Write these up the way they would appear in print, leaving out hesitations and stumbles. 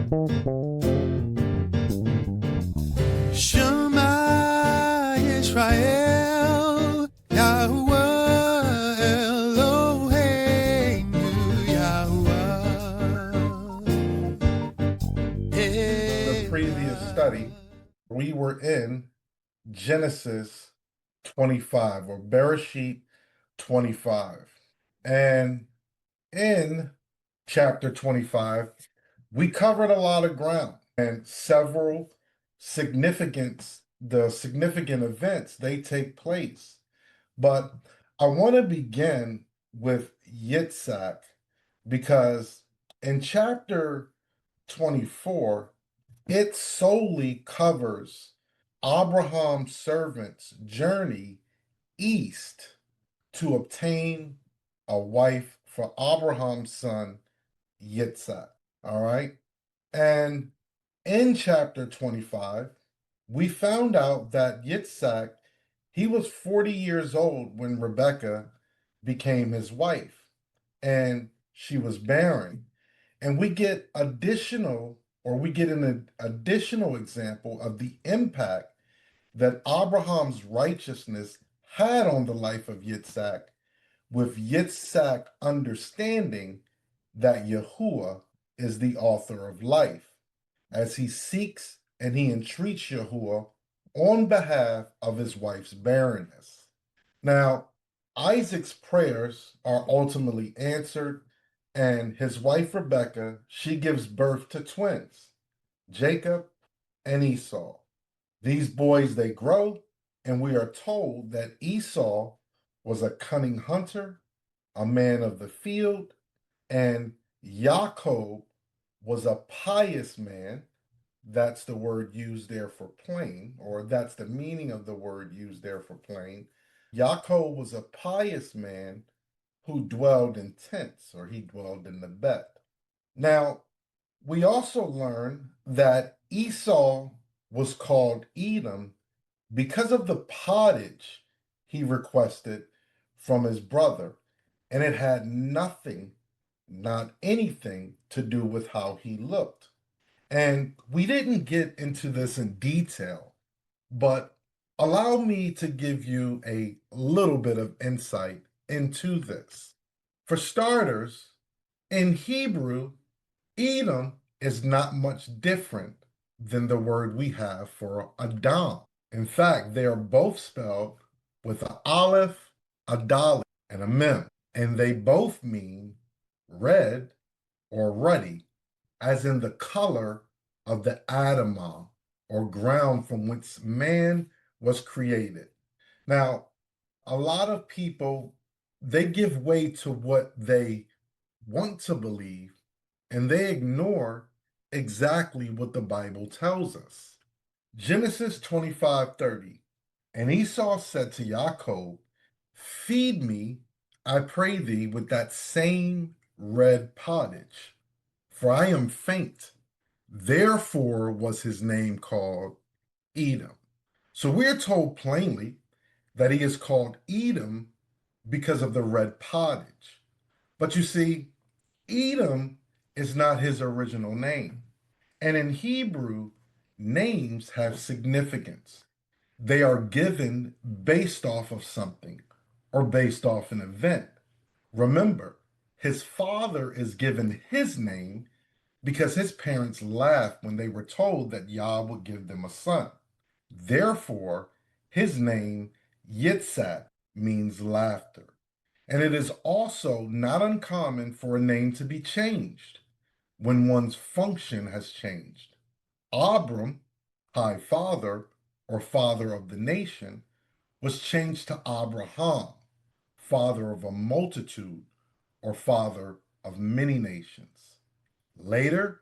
Shema Yisrael, Yahuwah Eloheinu, The previous study, we were in Genesis 25 or Bereshit 25. And in chapter 25, we covered a lot of ground and several significant events they take place. But I want to begin with Yitzhak because in chapter 24, it solely covers Abraham's servant's journey east to obtain a wife for Abraham's son, Yitzhak. All right. And in chapter 25, we found out that Yitzhak, he was 40 years old when Rebekah became his wife, and she was barren. And we get an additional example of the impact that Abraham's righteousness had on the life of Yitzhak, with Yitzhak understanding that Yahuwah is the author of life, as he seeks and he entreats Yahuwah on behalf of his wife's barrenness. Now, Isaac's prayers are ultimately answered, and his wife Rebekah, she gives birth to twins, Jacob and Esau. These boys, they grow, and we are told that Esau was a cunning hunter, a man of the field, and Yaakov was a pious man. That's the word used there for plain, or that's the meaning of the word used there for plain. Yaakov was a pious man who dwelled in tents, or he dwelled in the bed. Now, we also learn that Esau was called Edom because of the pottage he requested from his brother, and it had nothing, not anything, to do with how he looked. And we didn't get into this in detail, but allow me to give you a little bit of insight into this. For starters, in Hebrew, Edom is not much different than the word we have for Adam. In fact, they are both spelled with an aleph, a dalet, and a mem, and they both mean red or ruddy, as in the color of the Adamah, or ground from which man was created. Now, a lot of people, they give way to what they want to believe, and they ignore exactly what the Bible tells us. Genesis 25:30. And Esau said to Yaakov, "Feed me, I pray thee, with that same red pottage, for I am faint." Therefore was his name called Edom. So we're told plainly that he is called Edom because of the red pottage. But you see, Edom is not his original name. And in Hebrew, names have significance. They are given based off of something or based off an event. Remember, his father is given his name because his parents laughed when they were told that Yah would give them a son. Therefore, his name, Yitzhak, means laughter. And it is also not uncommon for a name to be changed when one's function has changed. Abram, high father, or father of the nation, was changed to Abraham, father of a multitude, or father of many nations. Later,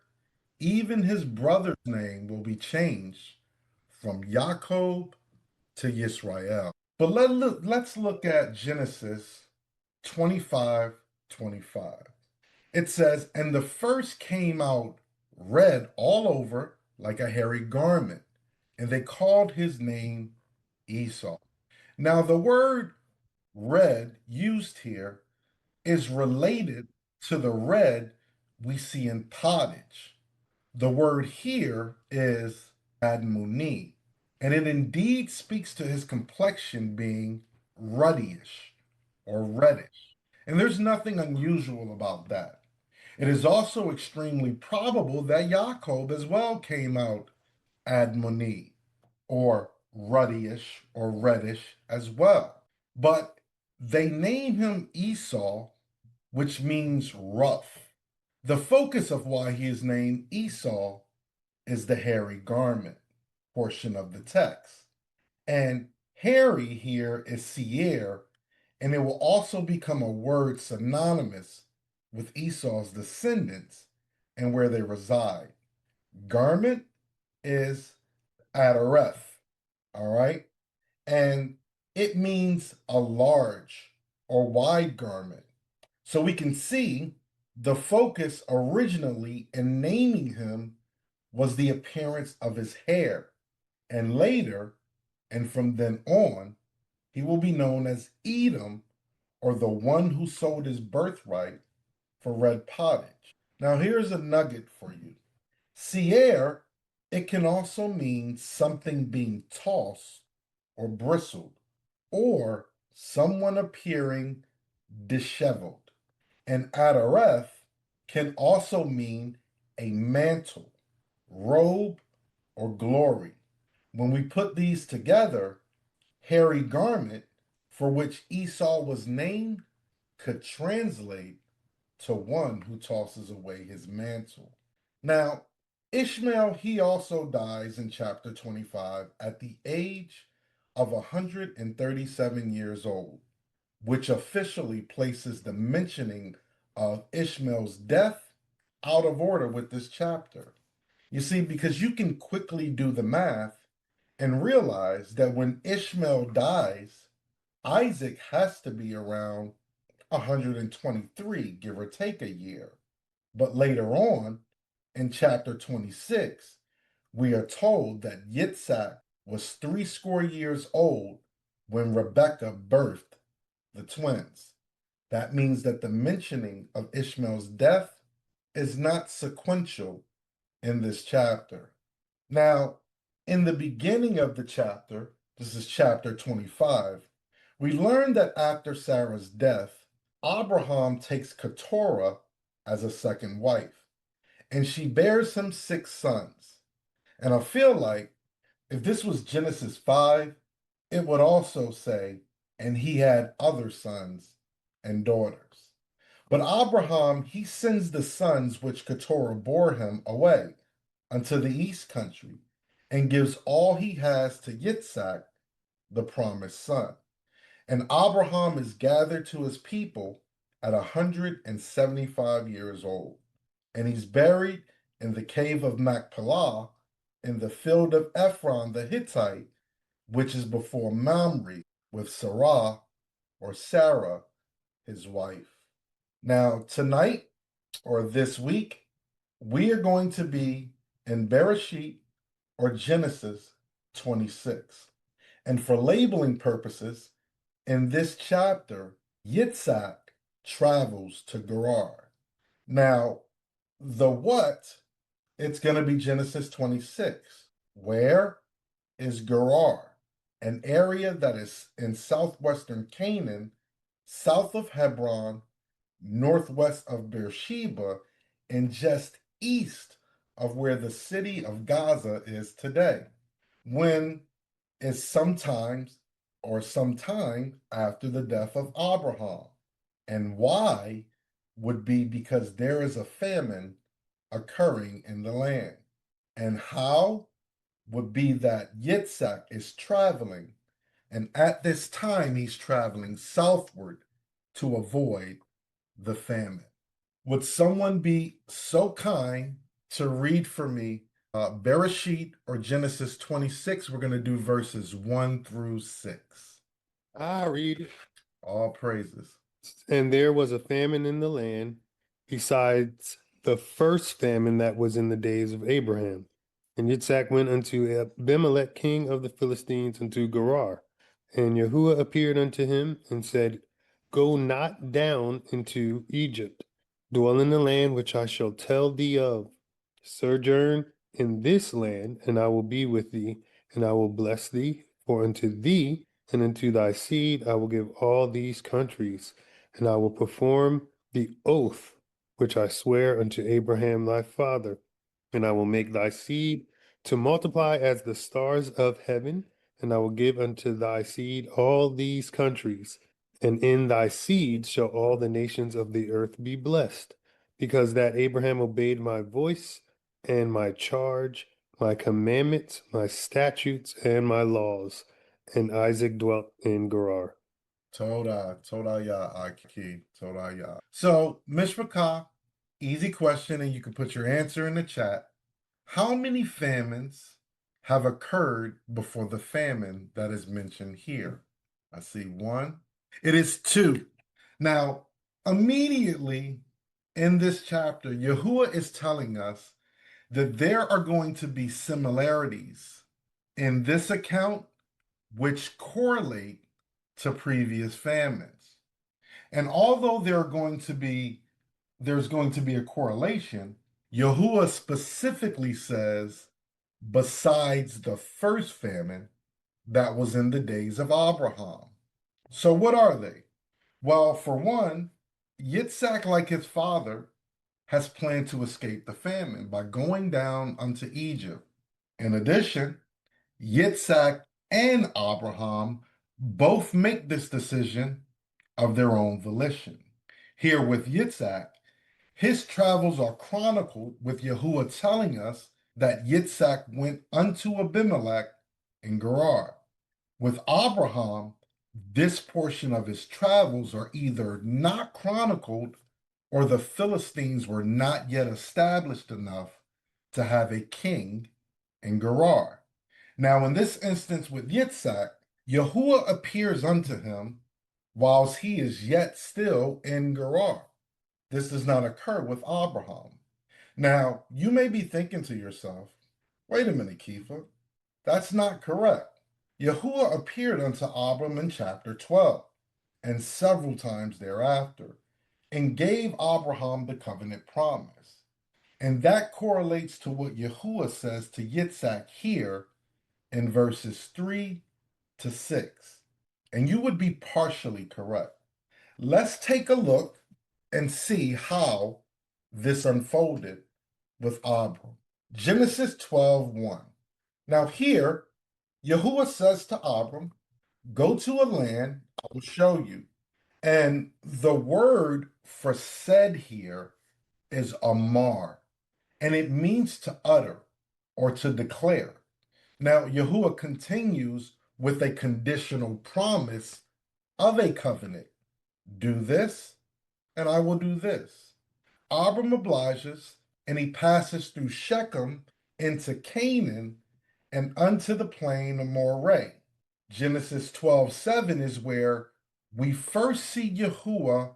even his brother's name will be changed from Jacob to Yisrael. But let's look at Genesis 25:25. It says, "And the first came out red all over like a hairy garment, and they called his name Esau." Now, the word red used here is related to the red we see in pottage. The word here is admoni, and it indeed speaks to his complexion being ruddyish or reddish. And there's nothing unusual about that. It is also extremely probable that Jacob as well came out admoni or ruddyish or reddish as well. But they name him Esau, which means rough. The focus of why he is named Esau is the hairy garment portion of the text. And hairy here is seir, and it will also become a word synonymous with Esau's descendants and where they reside. Garment is adareth, all right? And it means a large or wide garment. So we can see the focus originally in naming him was the appearance of his hair. And later, and from then on, he will be known as Edom, or the one who sold his birthright for red pottage. Now, here's a nugget for you. Seir, it can also mean something being tossed or bristled, or someone appearing disheveled. And Adareth can also mean a mantle, robe, or glory. When we put these together, hairy garment, for which Esau was named, could translate to one who tosses away his mantle. Now, Ishmael, he also dies in chapter 25 at the age of 137 years old, which officially places the mentioning of Ishmael's death out of order with this chapter. You see, because you can quickly do the math and realize that when Ishmael dies, Isaac has to be around 123, give or take a year. But later on, in chapter 26, we are told that Yitzhak was 60 years old when Rebekah birthed the twins. That means that the mentioning of Ishmael's death is not sequential in this chapter. Now, in the beginning of the chapter, this is chapter 25, we learn that after Sarah's death, Abraham takes Keturah as a second wife, and she bears him 6 sons. And I feel like if this was Genesis 5, it would also say, and he had other sons and daughters. But Abraham, he sends the sons which Keturah bore him away unto the east country, and gives all he has to Yitzhak, the promised son. And Abraham is gathered to his people at 175 years old, and he's buried in the cave of Machpelah in the field of Ephron the Hittite, which is before Mamre, with Sarah or Sarah, his wife. Now, tonight or this week, we are going to be in Bereshit or Genesis 26. And for labeling purposes, in this chapter, Yitzhak travels to Gerar. Now, the what, it's going to be Genesis 26. Where is Gerar? An area that is in southwestern Canaan, south of Hebron, northwest of Beersheba, and just east of where the city of Gaza is today. When is sometimes or sometime after the death of Abraham. And why would be because there is a famine occurring in the land. And how would be that Yitzhak is traveling, and at this time he's traveling southward to avoid the famine. Would someone be so kind to read for me Bereshit or Genesis 26? We're going to do verses 1 through 6. I read, All praises. and there was a famine in the land, besides the first famine that was in the days of Abraham. And Yitzhak went unto Abimelech, king of the Philistines, unto Gerar. And Yahuwah appeared unto him and said, Go not down into Egypt, dwell in the land which I shall tell thee of. sojourn in this land, and I will be with thee, and I will bless thee. For unto thee and unto thy seed I will give all these countries, and I will perform the oath which I swear unto Abraham thy father, and I will make thy seed to multiply as the stars of heaven, and I will give unto thy seed all these countries, and in thy seed shall all the nations of the earth be blessed, because that Abraham obeyed my voice and my charge, my commandments, my statutes, and my laws. And Isaac dwelt in Gerar. Toda ya Aki, Toda ya. So, Mishpachah, easy question, and you can put your answer in the chat. How many famines have occurred before the famine that is mentioned here? I see one. It is two. Now, immediately in this chapter, Yahuwah is telling us that there are going to be similarities in this account which correlate to previous famines. And although there's going to be a correlation, Yahuwah specifically says, besides the first famine that was in the days of Abraham. So what are they? Well, for one, Yitzhak, like his father, has planned to escape the famine by going down unto Egypt. In addition, Yitzhak and Abraham both make this decision of their own volition. Here with Yitzhak, his travels are chronicled with Yahuwah telling us that Yitzhak went unto Abimelech in Gerar. With Abraham, this portion of his travels are either not chronicled or the Philistines were not yet established enough to have a king in Gerar. Now, in this instance with Yitzhak, Yahuwah appears unto him whilst he is yet still in Gerar. This does not occur with Abraham. Now, you may be thinking to yourself, wait a minute, Kepha, that's not correct. Yahuwah appeared unto Abram in chapter 12 and several times thereafter and gave Abraham the covenant promise. And that correlates to what Yahuwah says to Yitzhak here in verses 3 to 6. And you would be partially correct. Let's take a look and see how this unfolded with Abram. Genesis 12:1. Now here, Yahuwah says to Abram, go to a land I will show you. And the word for said here is amar, and it means to utter or to declare. Now, Yahuwah continues with a conditional promise of a covenant. Do this, and I will do this. Abram obliges, and he passes through Shechem into Canaan and unto the plain of Moreh. Genesis 12:7 is where we first see Yahuwah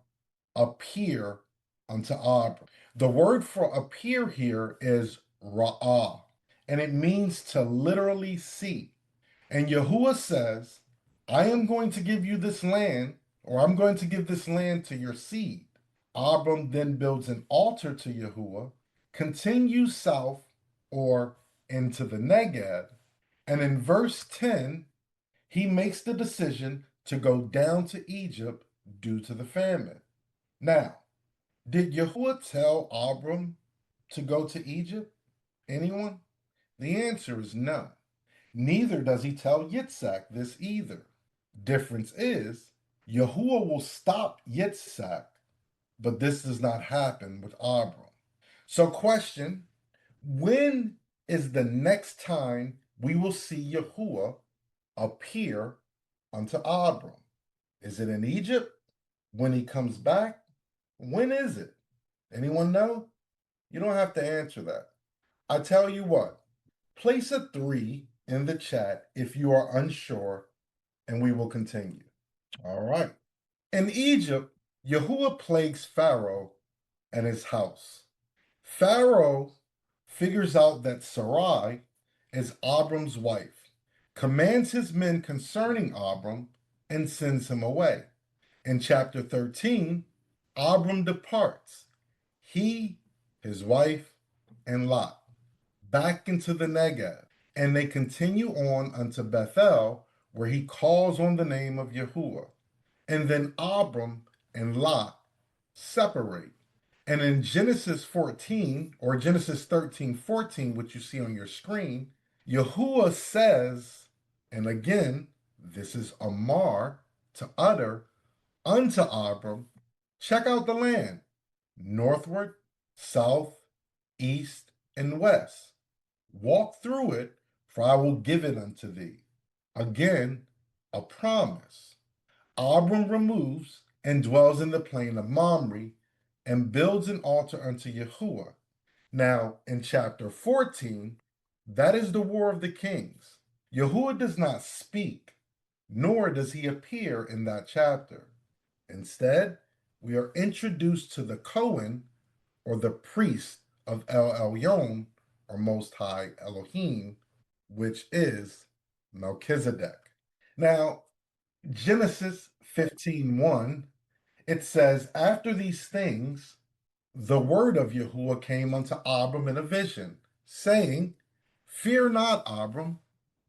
appear unto Abram. The word for appear here is ra'ah, and it means to literally see. And Yahuwah says, I am going to give you this land, or I'm going to give this land to your seed. Abram then builds an altar to Yahuwah, continues south or into the Negev, and in verse 10, he makes the decision to go down to Egypt due to the famine. Now, did Yahuwah tell Abram to go to Egypt? Anyone? The answer is no. Neither does he tell Yitzhak this either. Difference is, Yahuwah will stop Yitzhak, but this does not happen with Abram. So question, when is the next time we will see Yahuwah appear unto Abram? Is it in Egypt? When he comes back? When is it? Anyone know? You don't have to answer that. I tell you what, place a 3 in the chat if you are unsure, and we will continue. All right. In Egypt, Yahuwah plagues Pharaoh and his house. Pharaoh figures out that Sarai is Abram's wife, commands his men concerning Abram, and sends him away. In chapter 13, Abram departs, he, his wife, and Lot. back into the Negev, and they continue on unto Bethel, where he calls on the name of Yahuwah. And then Abram and Lot separate. And in Genesis 14, or Genesis 13:14, which you see on your screen, Yahuwah says, and again, this is Amar to utter unto Abram, check out the land, northward, south, east, and west. Walk through it, for I will give it unto thee. Again, a promise. Abram removes and dwells in the plain of Mamre and builds an altar unto Yahuwah. Now, in chapter 14, that is the War of the Kings. Yahuwah does not speak, nor does he appear in that chapter. Instead, we are introduced to the Cohen, or the priest of El Elyon, or Most High Elohim, which is Melchizedek. Now, Genesis 15:1, it says, after these things, the word of Yahuwah came unto Abram in a vision, saying, fear not, Abram,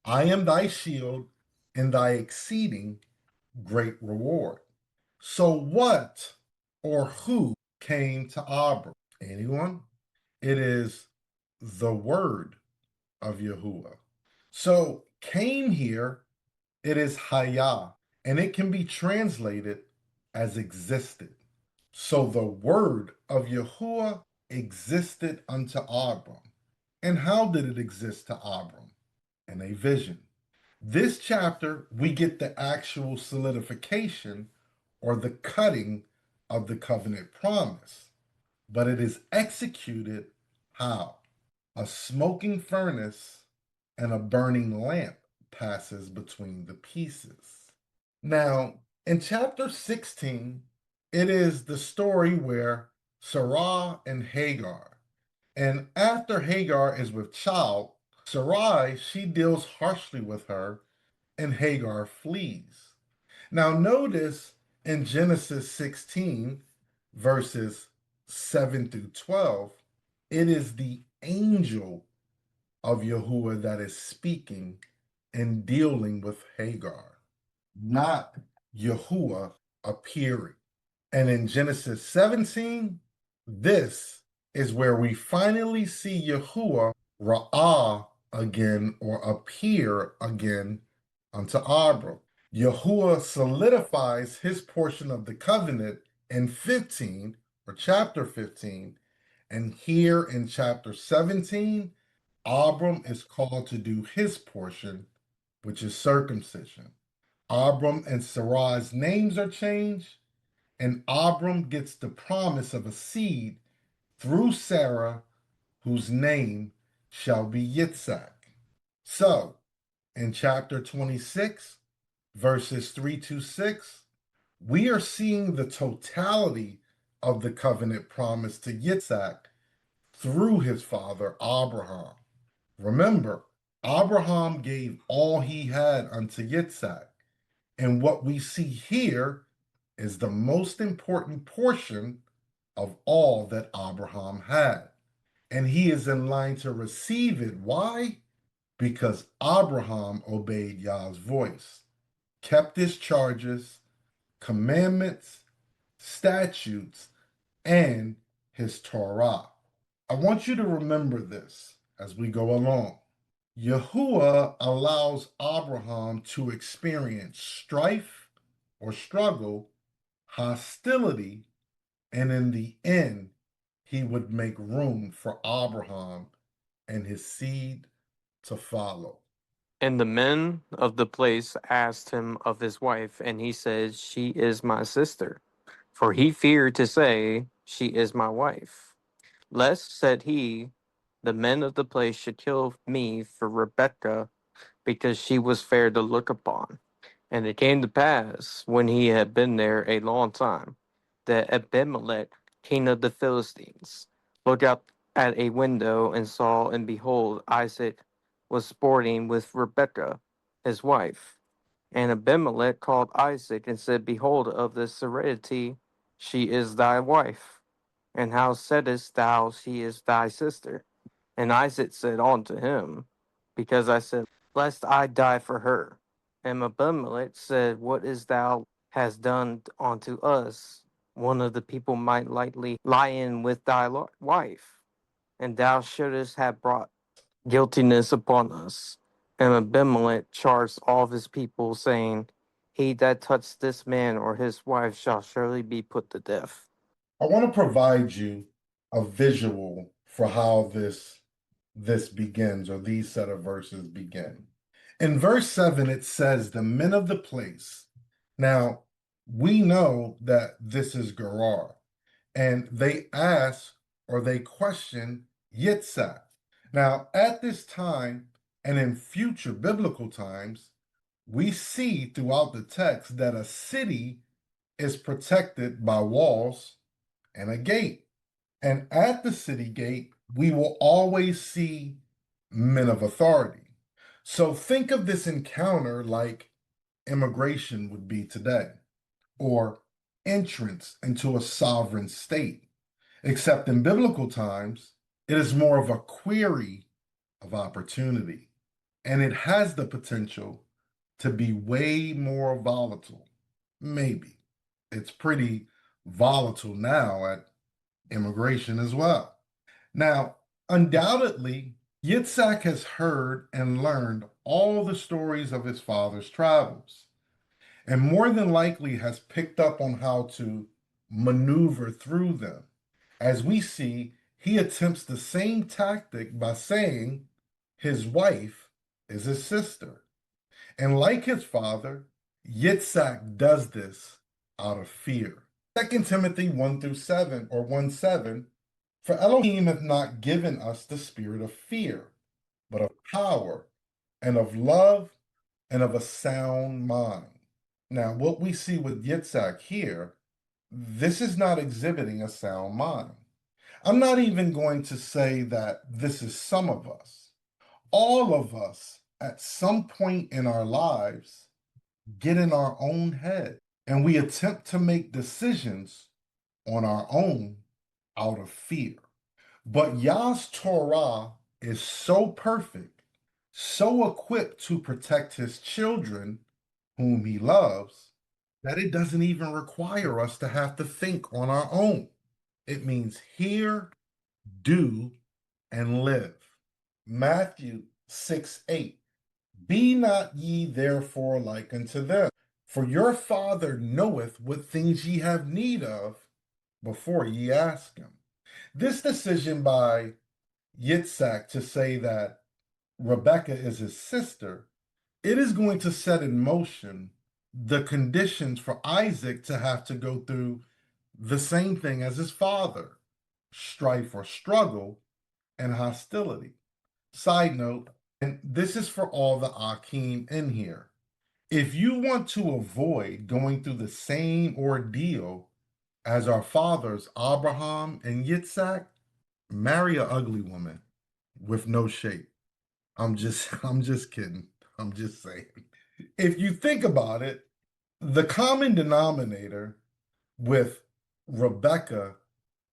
I am thy shield and thy exceeding great reward. So what or who came to Abram? Anyone? It is the word of Yahuwah. So came here, it is Hayah, and it can be translated as existed. So the word of Yahuwah existed unto Abram. And how did it exist to Abram? In a vision. This chapter, we get the actual solidification or the cutting of the covenant promise, but it is executed how? A smoking furnace and a burning lamp passes between the pieces. Now, in chapter 16, it is the story where Sarah and Hagar, and after Hagar is with child, Sarai, she deals harshly with her, and Hagar flees. Now, notice in Genesis 16, verses 7 through 12, it is the angel of Yahuwah that is speaking and dealing with Hagar, not Yahuwah appearing. And in Genesis 17, this is where we finally see Yahuwah Ra'ah again, or appear again unto Abram. Yahuwah solidifies his portion of the covenant in 15, or chapter 15, and here in chapter 17, Abram is called to do his portion, which is circumcision. Abram and Sarai's names are changed, and Abram gets the promise of a seed through Sarah, whose name shall be Yitzhak. So, in chapter 26, verses 3 to 6, we are seeing the totality of the covenant promise to Yitzhak through his father Abraham. Remember, Abraham gave all he had unto Yitzhak, and what we see here is the most important portion of all that Abraham had. And he is in line to receive it. Why? Because Abraham obeyed Yah's voice, kept his charges, commandments, statutes, and his Torah. I want you to remember this as we go along. Yahuwah allows Abraham to experience strife or struggle, hostility, and in the end, he would make room for Abraham and his seed to follow. And the men of the place asked him of his wife, and he said, she is my sister. For he feared to say, she is my wife. Lest, said he, the men of the place should kill me for Rebekah, because she was fair to look upon. And it came to pass, when he had been there a long time, that Abimelech, king of the Philistines, looked out at a window and saw, and behold, Isaac was sporting with Rebekah, his wife. And Abimelech called Isaac and said, behold, of the serenity she is thy wife. And how saidst thou she is thy sister? And Isaac said unto him, Because I said, Lest I die for her. And Abimelech said, What is thou hast done unto us? One of the people might lightly lie in with thy wife, and thou shouldest have brought guiltiness upon us. And Abimelech charged all of his people, saying, He that touched this man or his wife shall surely be put to death. I want to provide you a visual for how this begins, or these set of verses begin. In verse 7, it says, the men of the place. Now, we know that this is Gerar, and they ask or they question Yitzhak. Now, at this time, and in future biblical times, we see throughout the text that a city is protected by walls and a gate. And at the city gate, we will always see men of authority. So think of this encounter like immigration would be today, or entrance into a sovereign state. Except in biblical times, it is more of a query of opportunity, and it has the potential to be way more volatile. Maybe. It's pretty volatile now at immigration as well. Now, undoubtedly, Yitzhak has heard and learned all the stories of his father's travels, and more than likely has picked up on how to maneuver through them. As we see, he attempts the same tactic by saying his wife is his sister. And like his father, Yitzhak does this out of fear. 2 Timothy 1 through 7, or 1 7, for Elohim hath not given us the spirit of fear, but of power and of love and of a sound mind. Now, what we see with Yitzhak here, this is not exhibiting a sound mind. I'm not even going to say that this is some of us. All of us, at some point in our lives, get in our own head and we attempt to make decisions on our own out of fear. But Yah's Torah is so perfect, so equipped to protect his children, whom he loves, that it doesn't even require us to have to think on our own. It means hear, do, and live. Matthew 6:8. Be not ye therefore like unto them, for your Father knoweth what things ye have need of before ye ask him. This decision by Yitzhak to say that Rebekah is his sister, it is going to set in motion the conditions for Isaac to have to go through the same thing as his father: strife or struggle and hostility. Side note, and this is for all the Akim in here. If you want to avoid going through the same ordeal as our fathers, Abraham and Yitzhak, marry an ugly woman with no shape. I'm just kidding. I'm just saying. If you think about it, the common denominator with Rebecca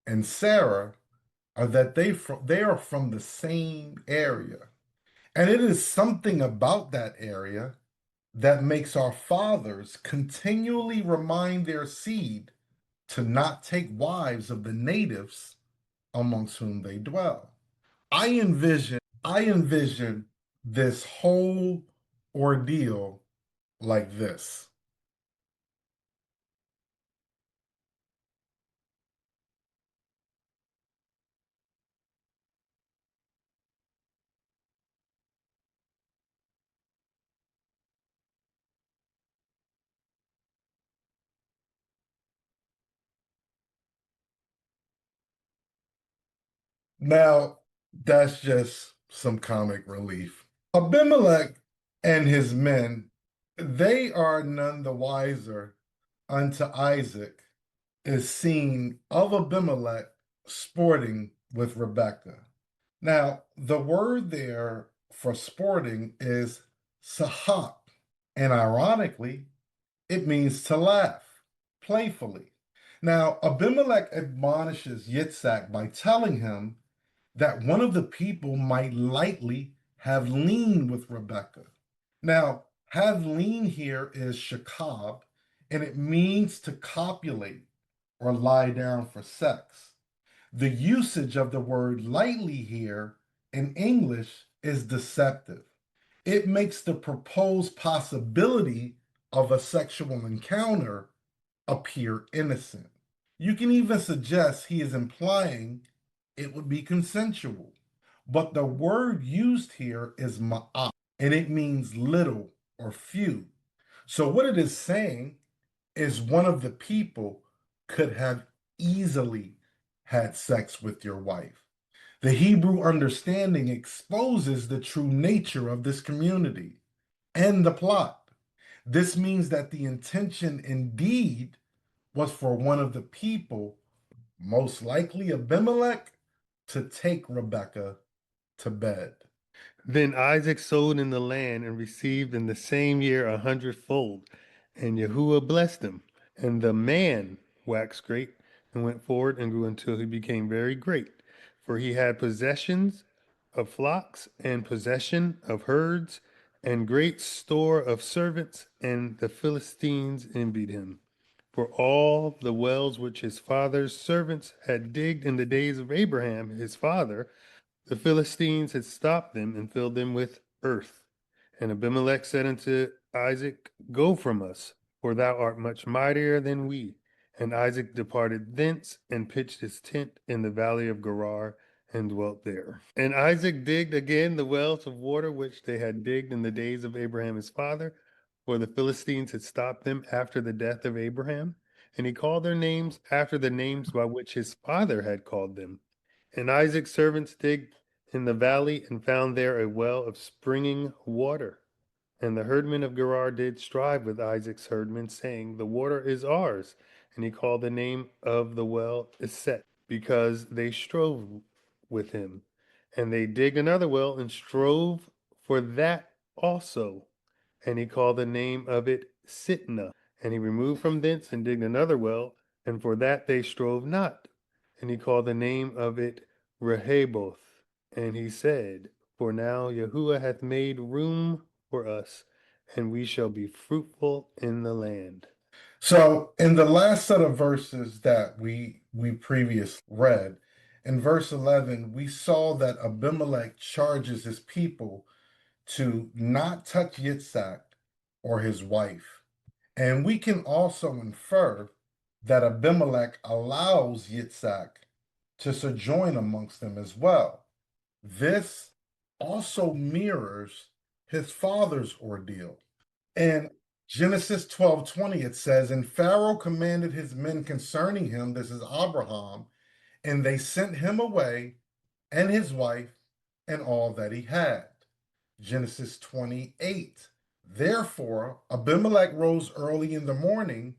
and Sarah are that they are from the same area. And it is something about that area that makes our fathers continually remind their seed to not take wives of the natives amongst whom they dwell. I envision this whole ordeal like this. Now, that's just some comic relief. Abimelech and his men, they are none the wiser unto Isaac is seen of Abimelech sporting with Rebekah. Now, the word there for sporting is sahak, and ironically, it means to laugh playfully. Now, Abimelech admonishes Yitzhak by telling him that one of the people might lightly have leaned with Rebekah. Now, have lean here is shakab, and it means to copulate or lie down for sex. The usage of the word lightly here in English is deceptive. It makes the proposed possibility of a sexual encounter appear innocent. You can even suggest he is implying it would be consensual. But the word used here is ma'at, and it means little or few. So what it is saying is one of the people could have easily had sex with your wife. The Hebrew understanding exposes the true nature of this community and the plot. This means that the intention indeed was for one of the people, most likely Abimelech, to take Rebekah to bed. Then Isaac sowed in the land and received in the same year 100-fold. And Yahuwah blessed him. And the man waxed great and went forward and grew until he became very great. For he had possessions of flocks and possession of herds and great store of servants, and the Philistines envied him. For all the wells which his father's servants had digged in the days of Abraham his father, the Philistines had stopped them and filled them with earth. And Abimelech said unto Isaac, Go from us, for thou art much mightier than we. And Isaac departed thence and pitched his tent in the valley of Gerar and dwelt there. And Isaac digged again the wells of water which they had digged in the days of Abraham his father, for the Philistines had stopped them after the death of Abraham. And he called their names after the names by which his father had called them. And Isaac's servants digged in the valley and found there a well of springing water. And the herdmen of Gerar did strive with Isaac's herdmen, saying, The water is ours. And he called the name of the well Eset, because they strove with him. And they digged another well and strove for that also. And he called the name of it Sitnah. And he removed from thence and digged another well, and for that they strove not. And he called the name of it Rehoboth. And he said, For now Yahuwah hath made room for us, and we shall be fruitful in the land. So, in the last set of verses that we previously read, in verse 11, we saw that Abimelech charges his people to not touch Yitzhak or his wife. And we can also infer that Abimelech allows Yitzhak to sojourn amongst them as well. This also mirrors his father's ordeal. In Genesis 12:20, it says, And Pharaoh commanded his men concerning him, this is Abraham, and they sent him away and his wife and all that he had. Genesis 28. Therefore, Abimelech rose early in the morning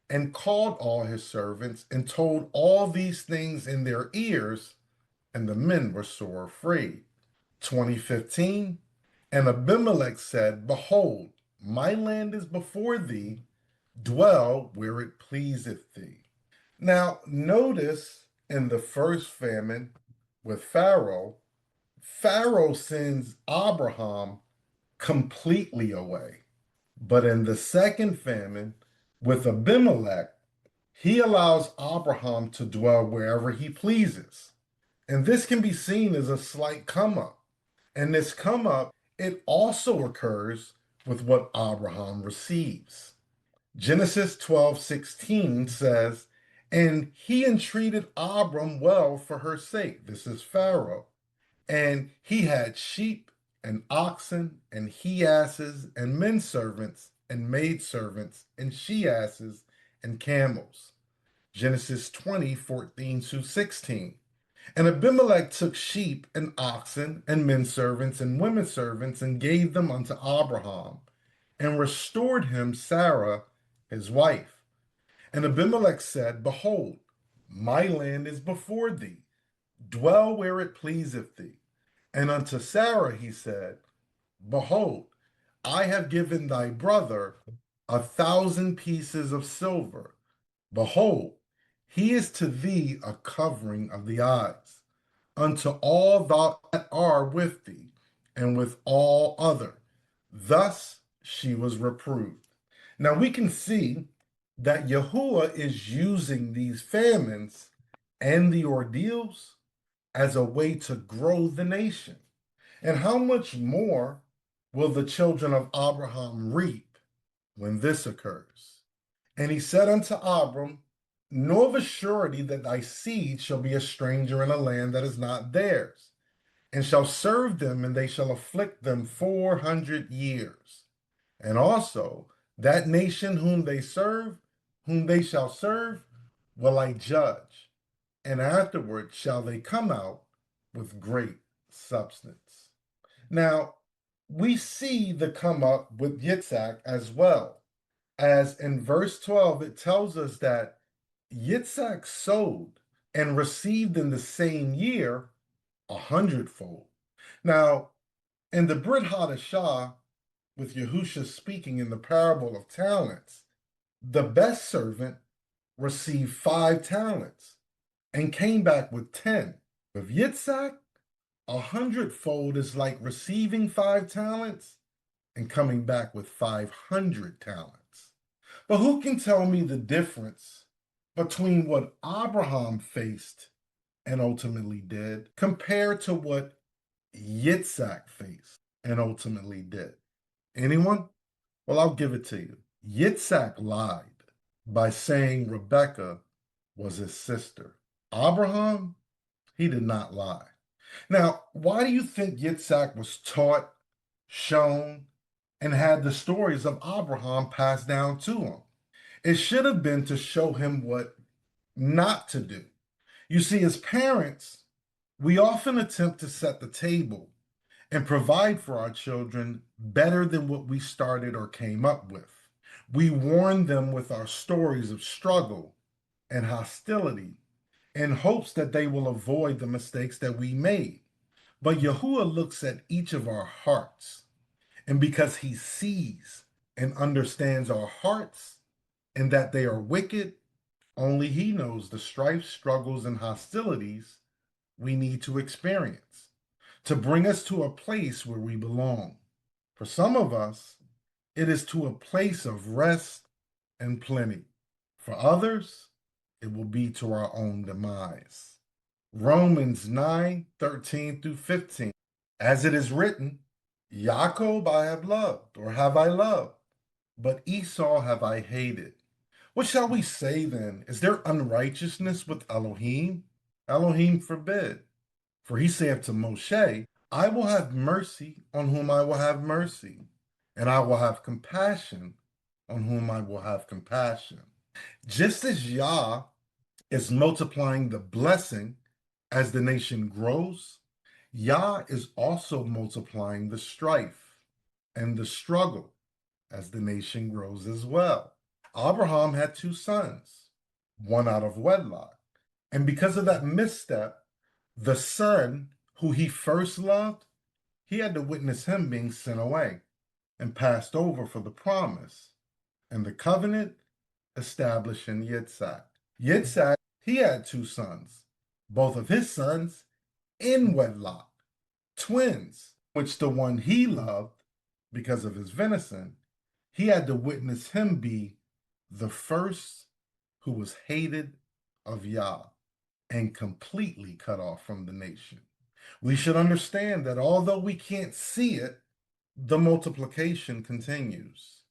and called all his servants and told all these things in their ears, and the men were sore afraid. 20:15. And Abimelech said, Behold, my land is before thee, dwell where it pleaseth thee. Now, notice in the first famine with Pharaoh, Pharaoh sends Abraham completely away. But in the second famine with Abimelech, he allows Abraham to dwell wherever he pleases. And this can be seen as a slight come up. And this come up, it also occurs with what Abraham receives. Genesis 12:16 says, And he entreated Abram well for her sake. This is Pharaoh. And he had sheep and oxen and he asses and men servants and maid servants and she asses and camels. Genesis 20:14-16. And Abimelech took sheep and oxen and men servants and women servants and gave them unto Abraham and restored him Sarah, his wife. And Abimelech said, Behold, my land is before thee, dwell where it pleaseth thee. And unto Sarah he said, Behold, I have given thy brother 1,000 pieces of silver. Behold, he is to thee a covering of the eyes. unto all that are with thee, and with all other. Thus she was reproved. Now we can see that Yahuwah is using these famines and the ordeals as a way to grow the nation. And how much more will the children of Abraham reap when this occurs? And he said unto Abram, know of a surety that thy seed shall be a stranger in a land that is not theirs, and shall serve them, and they shall afflict them 400 years. And also that nation whom they shall serve, will I judge, and afterward shall they come out with great substance. Now, we see the come up with Yitzhak as well, as in verse 12, it tells us that Yitzhak sowed and received in the same year 100-fold. Now, in the Brit Hadashah, with Yahusha speaking in the parable of talents, the best servant received 5 talents and came back with 10. With Yitzhak, 100-fold is like receiving 5 talents and coming back with 500 talents. But who can tell me the difference between what Abraham faced and ultimately did compared to what Yitzhak faced and ultimately did? Anyone? Well, I'll give it to you. Yitzhak lied by saying Rebekah was his sister. Abraham, he did not lie. Now, why do you think Yitzhak was taught, shown, and had the stories of Abraham passed down to him? It should have been to show him what not to do. You see, as parents, we often attempt to set the table and provide for our children better than what we started or came up with. We warn them with our stories of struggle and hostility in hopes that they will avoid the mistakes that we made. But Yahuwah looks at each of our hearts, and because he sees and understands our hearts and that they are wicked, only he knows the strife, struggles, and hostilities we need to experience to bring us to a place where we belong. For some of us, it is to a place of rest and plenty. For others, it will be to our own demise. Romans 9:13-15. As it is written, Jacob I have loved, or have I loved, but Esau have I hated. What shall we say then? Is there unrighteousness with Elohim? Elohim forbid. For he saith to Moshe, I will have mercy on whom I will have mercy, and I will have compassion on whom I will have compassion. Just as Yah is multiplying the blessing as the nation grows, Yah is also multiplying the strife and the struggle as the nation grows as well. Abraham had 2 sons, one out of wedlock. And because of that misstep, the son who he first loved, he had to witness him being sent away and passed over for the promise and the covenant established in Yitzhak. Yitzhak, he had 2 sons, both of his sons in wedlock, twins, which the one he loved, because of his venison, he had to witness him be the first who was hated of Yah and completely cut off from the nation. We should understand that although we can't see it, the multiplication continues.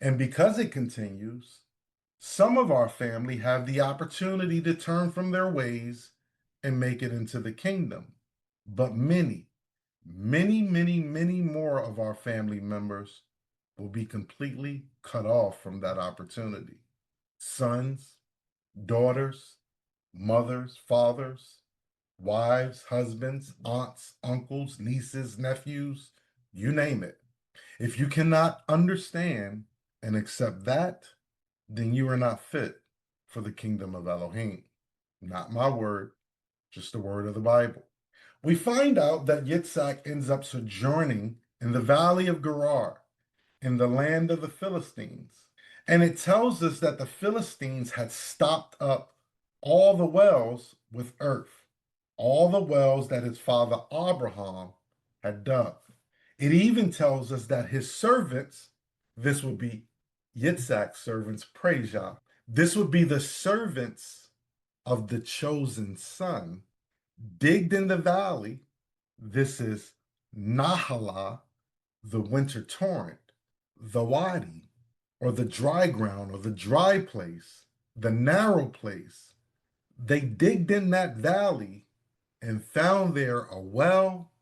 And because it continues, some of our family have the opportunity to turn from their ways and make it into the kingdom. But many, many, many, many more of our family members will be completely cut off from that opportunity. Sons, daughters, mothers, fathers, wives, husbands, aunts, uncles, nieces, nephews, you name it. If you cannot understand and accept that, then you are not fit for the kingdom of Elohim. Not my word, just the word of the Bible. We find out that Yitzhak ends up sojourning in the valley of Gerar, in the land of the Philistines. And it tells us that the Philistines had stopped up all the wells with earth. all the wells that his father Abraham had dug. It even tells us that his servants, this would be Yitzhak's servants, praise Yah. This would be the servants of the chosen son, digged in the valley. This is Nahala, the winter torrent, the wadi, or the dry ground, or the dry place, the narrow place. They digged in that valley and found there a well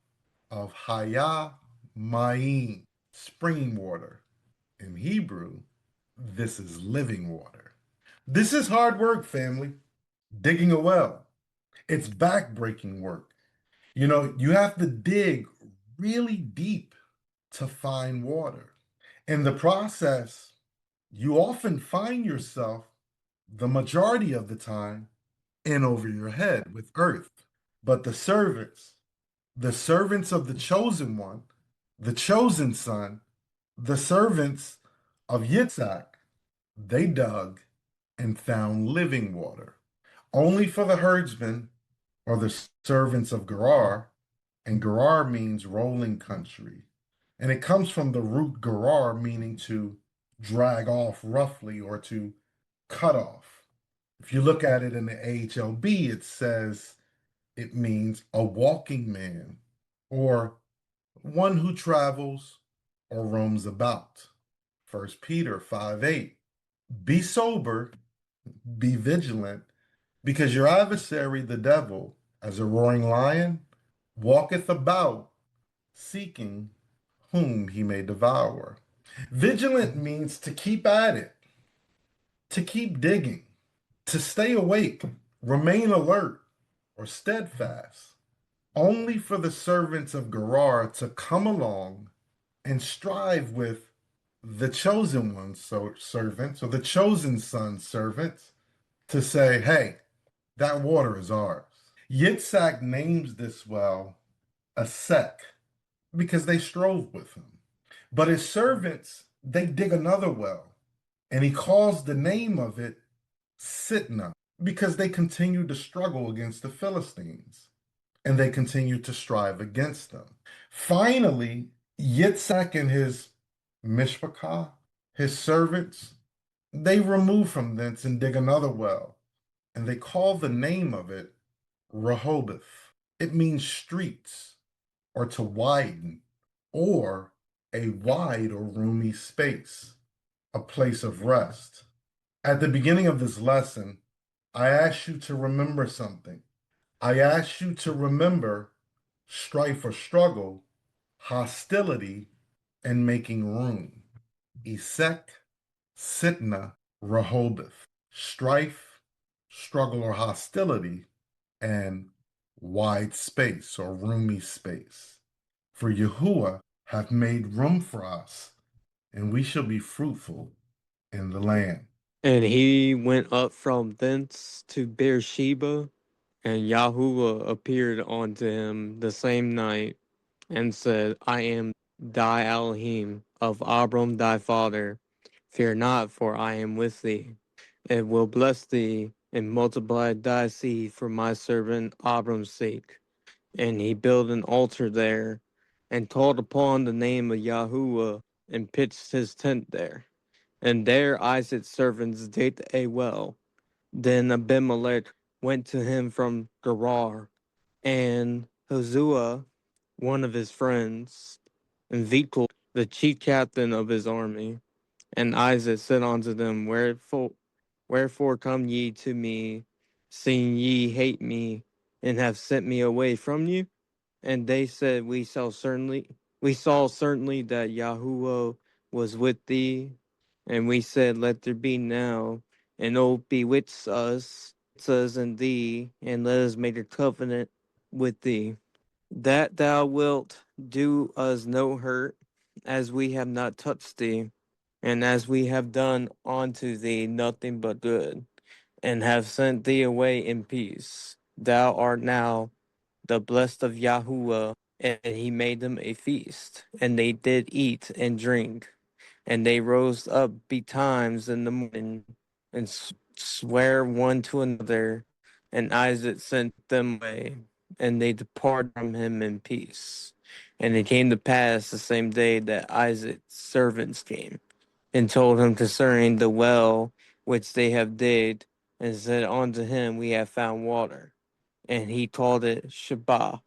of Haya Ma'im, spring water. In Hebrew, this is living water. This is hard work, family. Digging a well. It's backbreaking work. You have to dig really deep to find water. In the process, you often find yourself, the majority of the time, in over your head with earth. But the servants of the chosen one, the chosen son, the servants of Yitzhak, they dug and found living water. Only for the herdsmen or the servants of Gerar, and Gerar means rolling country. And it comes from the root Gerar, meaning to drag off roughly or to cut off. If you look at it in the AHLB, it says it means a walking man or one who travels or roams about. 1 Peter 5:8. Be sober, be vigilant, because your adversary, the devil, as a roaring lion, walketh about, seeking whom he may devour. Vigilant means to keep at it, to keep digging, to stay awake, remain alert, or steadfast, only for the servants of Gerar to come along and strive with the chosen one's servants or the chosen son's servants to say, hey, that water is ours. Yitzhak names this well a sek because they strove with him. But his servants, they dig another well, and he calls the name of it Sitna because they continue to struggle against the Philistines and they continue to strive against them. Finally, Yitzhak and his mishpachah, his servants, they remove from thence and dig another well, and they call the name of it Rehoboth. It means streets, or to widen, or a wide or roomy space, a place of rest. At the beginning of this lesson, I asked you to remember something. I asked you to remember strife or struggle, hostility, and making room. Isek, Sitna, Rehoboth. Strife, struggle, or hostility, and wide space or roomy space. For Yahuwah hath made room for us, and we shall be fruitful in the land. And he went up from thence to Beersheba, and Yahuwah appeared unto him the same night, and said, I am thy Elohim of Abram thy father. Fear not, for I am with thee, and will bless thee, and multiply thy seed for my servant Abram's sake. And he built an altar there, and called upon the name of Yahuwah, and pitched his tent there. And there Isaac's servants digged a well. Then Abimelech went to him from Gerar, and Hosua, one of his friends, and Vichel, the chief captain of his army. And Isaac said unto them, Wherefore come ye to me, seeing ye hate me, and have sent me away from you? And they said, we saw certainly that Yahuwah was with thee. And we said, let there be now an oath bewitch us and thee, and let us make a covenant with thee, that thou wilt do us no hurt, as we have not touched thee, and as we have done unto thee nothing but good, and have sent thee away in peace. Thou art now the blessed of Yahuwah. And he made them a feast, and they did eat and drink, and they rose up betimes in the morning, and swear one to another, and Isaac sent them away. and they departed from him in peace. And it came to pass the same day that Isaac's servants came and told him concerning the well which they have digged, and said unto him, We have found water. And he called it Sheba.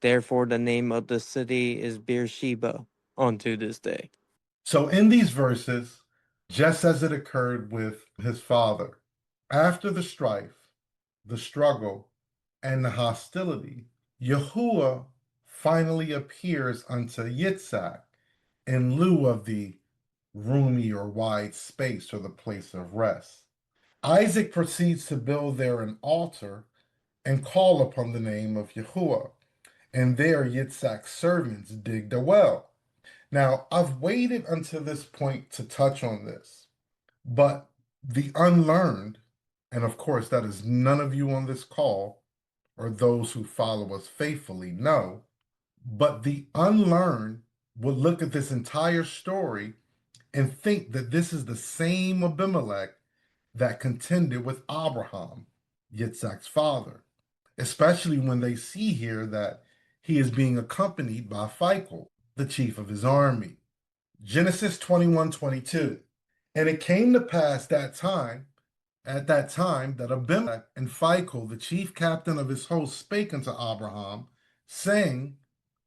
Therefore the name of the city is Beersheba unto this day. So in these verses, just as it occurred with his father, after the strife, the struggle, and the hostility, Yahuwah finally appears unto Yitzhak in lieu of the roomy or wide space or the place of rest. Isaac proceeds to build there an altar and call upon the name of Yahuwah, and there Yitzhak's servants digged a well. Now, I've waited until this point to touch on this, but the unlearned, and of course, that is none of you on this call or those who follow us faithfully know, but the unlearned will look at this entire story and think that this is the same Abimelech that contended with Abraham, Yitzhak's father, especially when they see here that he is being accompanied by Phicol, the chief of his army. Genesis 21:22. And it came to pass at that time, that Abimelech and Phicol, the chief captain of his host, spake unto Abraham, saying,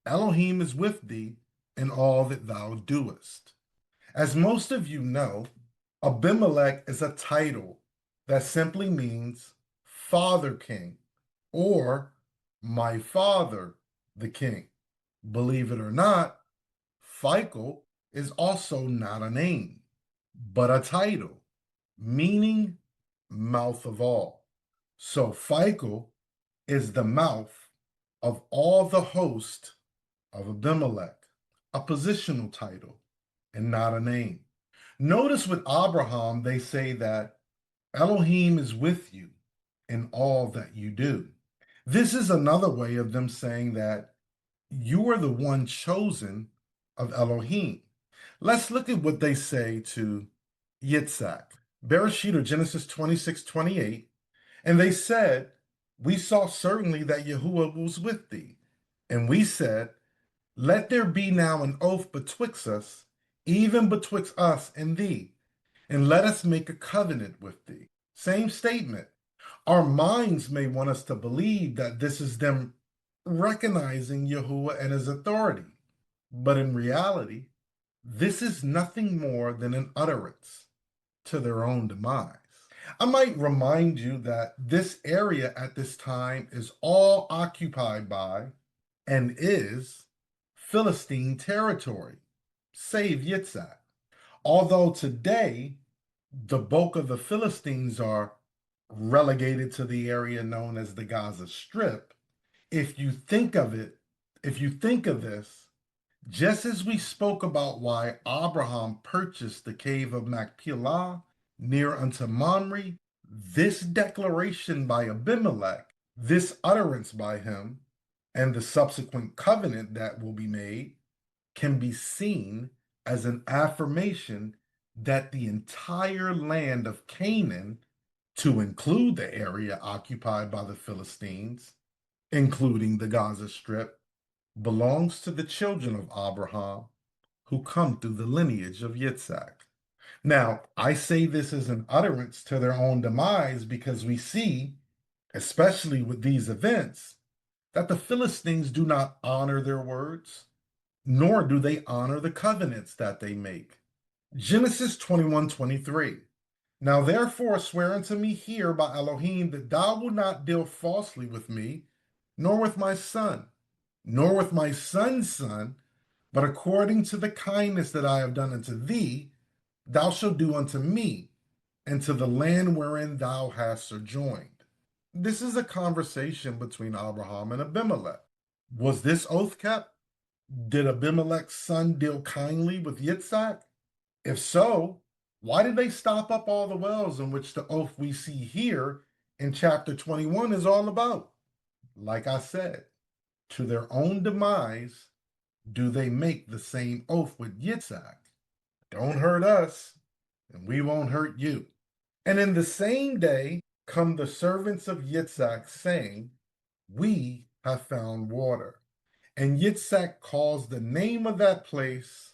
Elohim is with thee in all that thou doest. As most of you know, Abimelech is a title that simply means Father King or my father, the king. Believe it or not, Phicol is also not a name, but a title, meaning mouth of all. So Phicol is the mouth of all the host of Abimelech, a positional title and not a name. Notice with Abraham, they say that Elohim is with you in all that you do. This is another way of them saying that you are the one chosen of Elohim. Let's look at what they say to Yitzhak. Bereshit or Genesis 26:28. And they said, We saw certainly that Yahuwah was with thee. And we said, Let there be now an oath betwixt us, even betwixt us and thee, and let us make a covenant with thee. Same statement. Our minds may want us to believe that this is them recognizing Yahuwah and his authority. But in reality, this is nothing more than an utterance to their own demise. I might remind you that this area at this time is all occupied by and is Philistine territory, save Yitzhak. Although today, the bulk of the Philistines are relegated to the area known as the Gaza Strip, if you think of this, just as we spoke about why Abraham purchased the cave of Machpelah near unto Mamre, this declaration by Abimelech, this utterance by him, and the subsequent covenant that will be made can be seen as an affirmation that the entire land of Canaan, to include the area occupied by the Philistines, including the Gaza Strip, belongs to the children of Abraham who come through the lineage of Yitzhak. Now, I say this as an utterance to their own demise because we see, especially with these events, that the Philistines do not honor their words, nor do they honor the covenants that they make. Genesis 21:23. Now therefore swear unto me here by Elohim that thou wilt not deal falsely with me, nor with my son, nor with my son's son, but according to the kindness that I have done unto thee, thou shalt do unto me, and to the land wherein thou hast sojourned. This is a conversation between Abraham and Abimelech. Was this oath kept? Did Abimelech's son deal kindly with Yitzhak? If so, why did they stop up all the wells in which the oath we see here in chapter 21 is all about? Like I said, to their own demise, do they make the same oath with Yitzhak? Don't hurt us, and we won't hurt you. And in the same day come the servants of Yitzhak, saying, We have found water. And Yitzhak calls the name of that place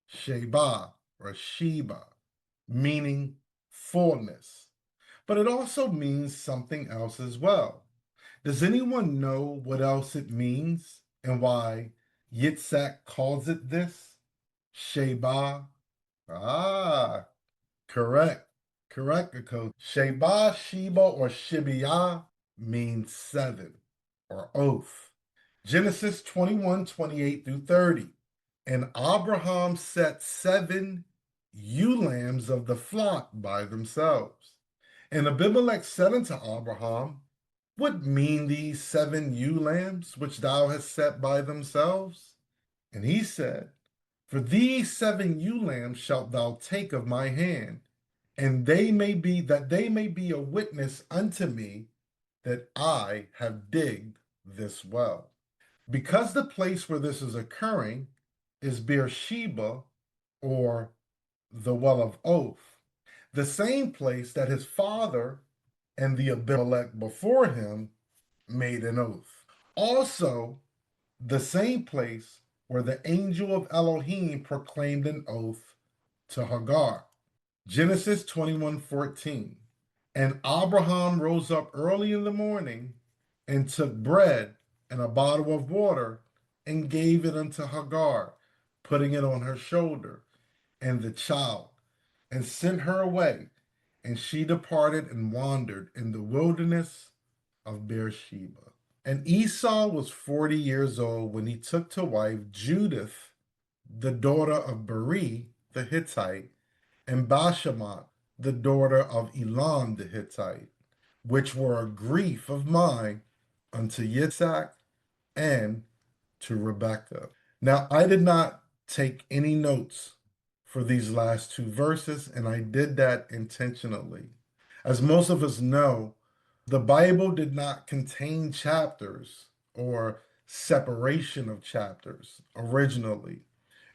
Sheba or Sheba, meaning fullness. But it also means something else as well. Does anyone know what else it means and why Yitzhak calls it this? Sheba. Ah, correct. Correct, Coach. Sheba, Sheba, or Shibiyah means 7 or oath. Genesis 21:28 through 30. And Abraham set 7 ewe lambs of the flock by themselves. And Abimelech said unto Abraham, what mean these 7 ewe lambs which thou hast set by themselves? And he said, for these 7 ewe lambs shalt thou take of my hand, and they may be a witness unto me that I have digged this well. Because the place where this is occurring is Beersheba, or the well of oath, the same place that his father and the Abimelech before him made an oath. Also, the same place where the angel of Elohim proclaimed an oath to Hagar. Genesis 21:14. And Abraham rose up early in the morning and took bread and a bottle of water and gave it unto Hagar, putting it on her shoulder and the child, and sent her away. And she departed and wandered in the wilderness of Beersheba. And Esau was 40 years old when he took to wife Judith, the daughter of Beri the Hittite, and Bashemoth, the daughter of Elon the Hittite, which were a grief of mine unto Yitzhak and to Rebekah. Now, I did not take any notes for these last 2 verses, and I did that intentionally. As most of us know, the Bible did not contain chapters or separation of chapters originally.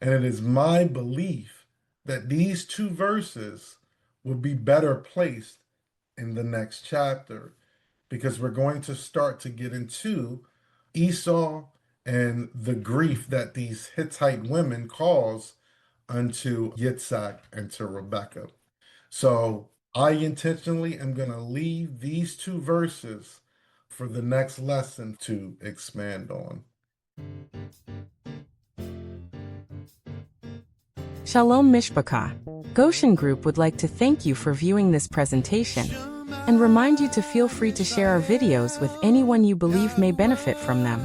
And it is my belief that these 2 verses will be better placed in the next chapter, because we're going to start to get into Esau and the grief that these Hittite women cause unto Yitzhak and to Rebekah. So I intentionally am going to leave these 2 verses for the next lesson to expand on. Shalom Mishpachah. Goshen Group would like to thank you for viewing this presentation and remind you to feel free to share our videos with anyone you believe may benefit from them.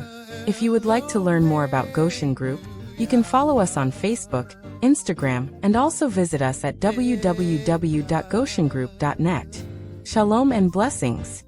If you would like to learn more about Goshen Group, you can follow us on Facebook, Instagram, and also visit us at www.goshengroup.net. Shalom and blessings.